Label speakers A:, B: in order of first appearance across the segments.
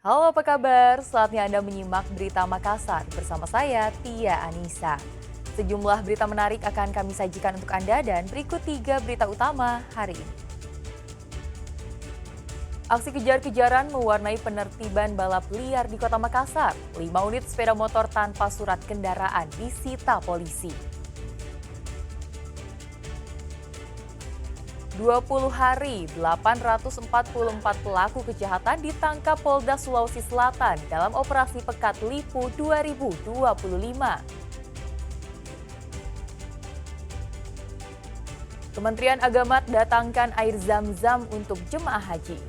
A: Halo, apa kabar? Saatnya Anda menyimak berita Makassar bersama saya, Tia Anissa. Sejumlah berita menarik akan kami sajikan untuk Anda dan berikut 3 berita utama hari ini. Aksi kejar-kejaran mewarnai penertiban balap liar di Kota Makassar. 5 unit sepeda motor tanpa surat kendaraan disita polisi. 20 hari, 844 pelaku kejahatan ditangkap Polda Sulawesi Selatan dalam operasi Pekat Lipu 2025. Kementerian Agama datangkan air zam-zam untuk jemaah haji.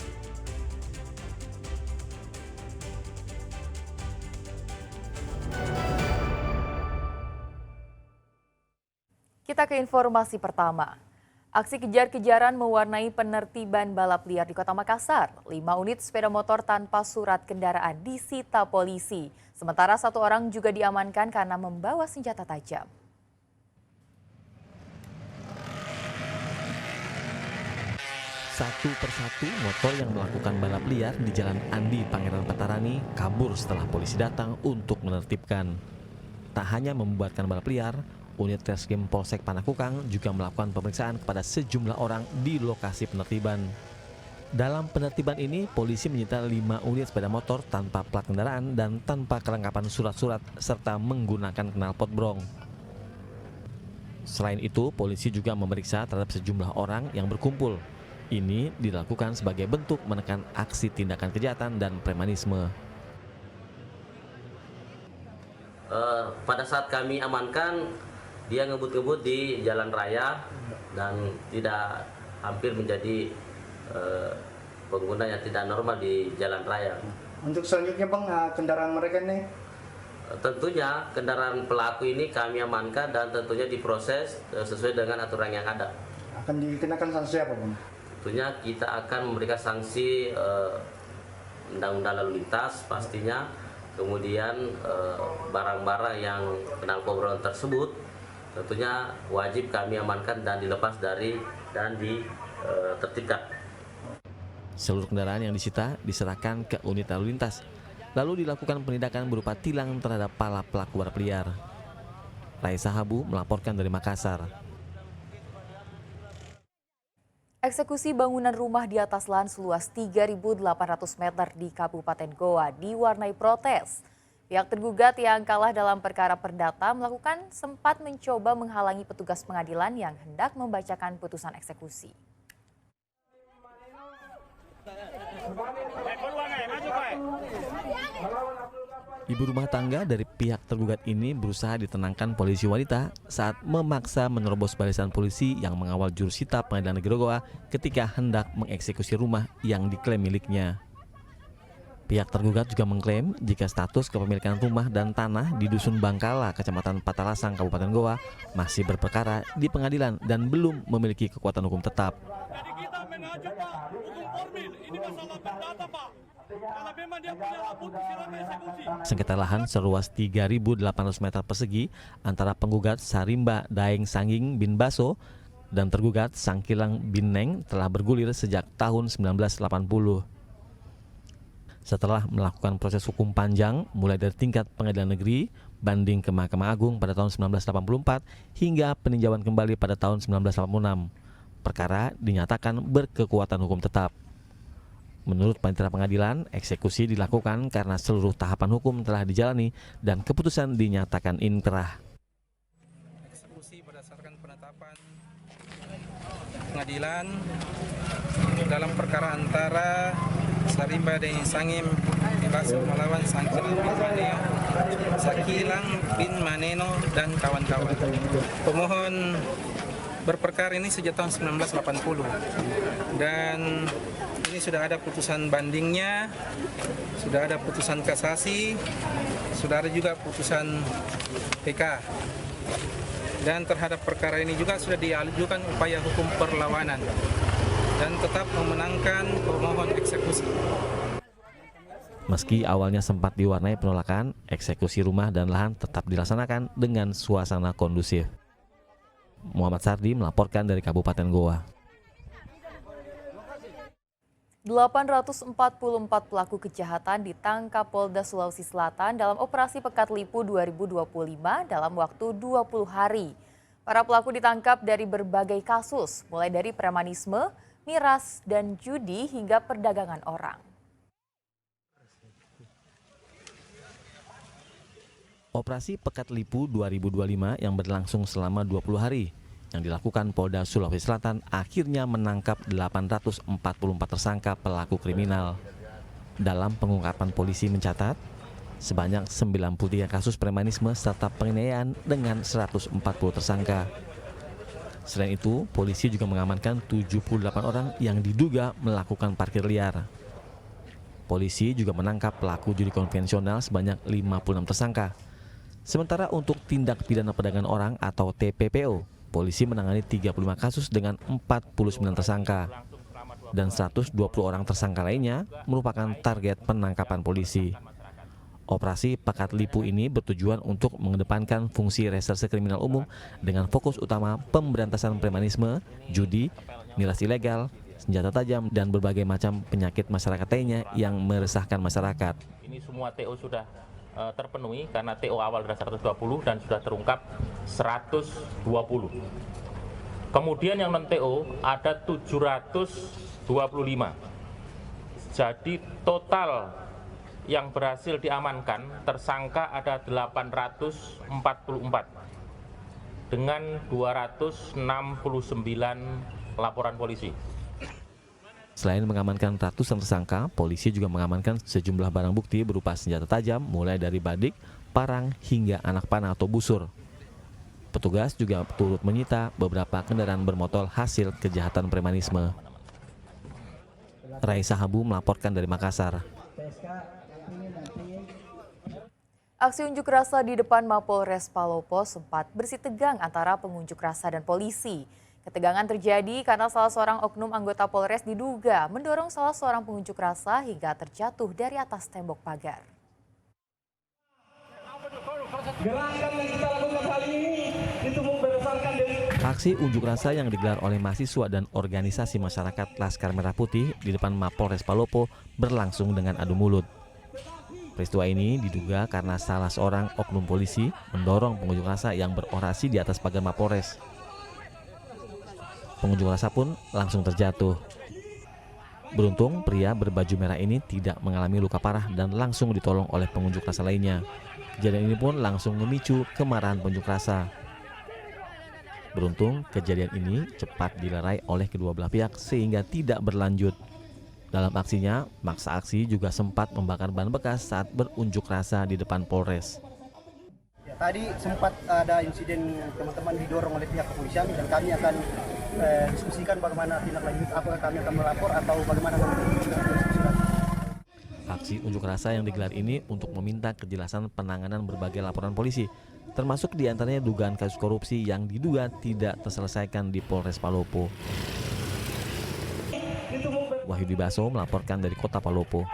A: Kita ke informasi pertama. Aksi kejar-kejaran mewarnai penertiban balap liar di Kota Makassar. 5 unit sepeda motor tanpa surat kendaraan disita polisi. Sementara 1 orang juga diamankan karena membawa senjata tajam.
B: Satu persatu motor yang melakukan balap liar di Jalan Andi Pangeran Patarani kabur setelah polisi datang untuk menertibkan. Tak hanya membuatkan balap liar, unit Reskrim Polsek Panakukang juga melakukan pemeriksaan kepada sejumlah orang di lokasi penertiban. Dalam penertiban ini, polisi menyita 5 unit sepeda motor tanpa plat kendaraan dan tanpa kelengkapan surat-surat serta menggunakan knalpot brong. Selain itu, polisi juga memeriksa terhadap sejumlah orang yang berkumpul. Ini dilakukan sebagai bentuk menekan aksi tindakan kejahatan dan premanisme.
C: Pada saat kami amankan, dia ngebut-ngebut di jalan raya dan tidak hampir menjadi pengguna yang tidak normal di jalan raya.
D: Untuk selanjutnya Bang, kendaraan mereka nih?
C: Tentunya kendaraan pelaku ini kami amankan dan tentunya diproses sesuai dengan aturan yang ada.
D: Akan dikenakan sanksi apa Bang?
C: Tentunya kita akan memberikan sanksi undang-undang lalu lintas pastinya, kemudian barang-barang yang knalpot brong tersebut tentunya wajib kami amankan dan dilepas dari dan ditertibkan.
B: Seluruh kendaraan yang disita diserahkan ke unit lalu lintas. Lalu dilakukan penindakan berupa tilang terhadap para pelaku balap liar. Raisa Habu melaporkan dari Makassar.
A: Eksekusi bangunan rumah di atas lahan seluas 3.800 meter di Kabupaten Goa diwarnai protes. Pihak tergugat yang kalah dalam perkara perdata sempat mencoba menghalangi petugas pengadilan yang hendak membacakan putusan eksekusi.
B: Ibu rumah tangga dari pihak tergugat ini berusaha ditenangkan polisi wanita saat memaksa menerobos barisan polisi yang mengawal jurusita Pengadilan Negeri Goa ketika hendak mengeksekusi rumah yang diklaim miliknya. Pihak tergugat juga mengklaim jika status kepemilikan rumah dan tanah di Dusun Bangkala, Kecamatan Patalasang, Kabupaten Goa masih berperkara di pengadilan dan belum memiliki kekuatan hukum tetap.
E: Jadi kita mengacu Pak, hukum formil, ini masalah perdata Pak. Kalau memang dia punya hak putus silakan eksekusi.
B: Sengketa lahan seluas 3.800 meter persegi antara penggugat Sarimba Daeng Sangging bin Baso dan tergugat Sangkilang bin Neng telah bergulir sejak tahun 1980. Setelah melakukan proses hukum panjang mulai dari tingkat pengadilan negeri, banding ke Mahkamah Agung pada tahun 1984 hingga peninjauan kembali pada tahun 1986, perkara dinyatakan berkekuatan hukum tetap. Menurut panitera pengadilan, eksekusi dilakukan karena seluruh tahapan hukum telah dijalani dan keputusan dinyatakan inkrah.
F: Eksekusi berdasarkan penetapan pengadilan dalam perkara antara Sarimba Daeng Sangging bin Baso melawan Sakilang bin Maneno dan kawan-kawan. Pemohon berperkara ini sejak tahun 1980 dan ini sudah ada putusan bandingnya, sudah ada putusan kasasi, sudah ada juga putusan PK. Dan terhadap perkara ini juga sudah diajukan upaya hukum perlawanan dan tetap memenangkan pemohon eksekusi.
B: Meski awalnya sempat diwarnai penolakan, eksekusi rumah dan lahan tetap dilaksanakan dengan suasana kondusif. Muhammad Sardi melaporkan dari Kabupaten Goa.
A: 844 pelaku kejahatan ditangkap Polda Sulawesi Selatan dalam operasi Pekat Lipu 2025 dalam waktu 20 hari. Para pelaku ditangkap dari berbagai kasus, mulai dari premanisme, miras, dan judi hingga perdagangan orang.
B: Operasi Pekat Lipu 2025 yang berlangsung selama 20 hari yang dilakukan Polda Sulawesi Selatan akhirnya menangkap 844 tersangka pelaku kriminal. Dalam pengungkapan polisi mencatat, sebanyak 93 kasus premanisme serta penganiayaan dengan 140 tersangka. Selain itu, polisi juga mengamankan 78 orang yang diduga melakukan parkir liar. Polisi juga menangkap pelaku judi konvensional sebanyak 56 tersangka. Sementara untuk tindak pidana perdagangan orang atau TPPO, polisi menangani 35 kasus dengan 49 tersangka. Dan 120 orang tersangka lainnya merupakan target penangkapan polisi. Operasi Pekat Lipu ini bertujuan untuk mengedepankan fungsi reserse kriminal umum dengan fokus utama pemberantasan premanisme, judi, miras ilegal, senjata tajam, dan berbagai macam penyakit masyarakat lainnya yang meresahkan masyarakat.
G: Ini semua TO sudah terpenuhi karena TO awal sudah 120 dan sudah terungkap 120. Kemudian yang non-TO ada 725. Jadi total yang berhasil diamankan tersangka ada 844 dengan 269 laporan polisi.
B: Selain mengamankan ratusan tersangka, polisi juga mengamankan sejumlah barang bukti berupa senjata tajam mulai dari badik, parang, hingga anak panah atau busur. Petugas juga turut menyita beberapa kendaraan bermotor hasil kejahatan premanisme. Raisa Habu melaporkan dari Makassar.
A: Aksi unjuk rasa di depan Mapolres Palopo sempat bersih tegang antara pengunjuk rasa dan polisi. Ketegangan terjadi karena salah seorang oknum anggota Polres diduga mendorong salah seorang pengunjuk rasa hingga terjatuh dari atas tembok pagar.
B: Aksi unjuk rasa yang digelar oleh mahasiswa dan organisasi masyarakat Laskar Merah Putih di depan Mapolres Palopo berlangsung dengan adu mulut. Peristiwa ini diduga karena salah seorang oknum polisi mendorong pengunjuk rasa yang berorasi di atas pagar Mapolres. Pengunjuk rasa pun langsung terjatuh. Beruntung pria berbaju merah ini tidak mengalami luka parah dan langsung ditolong oleh pengunjuk rasa lainnya. Kejadian ini pun langsung memicu kemarahan pengunjuk rasa. Beruntung kejadian ini cepat dilerai oleh kedua belah pihak sehingga tidak berlanjut. Dalam aksinya, massa aksi juga sempat membakar ban bekas saat berunjuk rasa di depan Polres.
D: Tadi sempat ada insiden teman-teman didorong oleh pihak kepolisian dan kami akan diskusikan bagaimana tindak lanjut, apakah kami akan melapor atau bagaimana.
B: Aksi unjuk rasa yang digelar ini untuk meminta kejelasan penanganan berbagai laporan polisi, termasuk diantaranya dugaan kasus korupsi yang diduga tidak terselesaikan di Polres Palopo. Wahyudi Baso melaporkan dari Kota Palopo.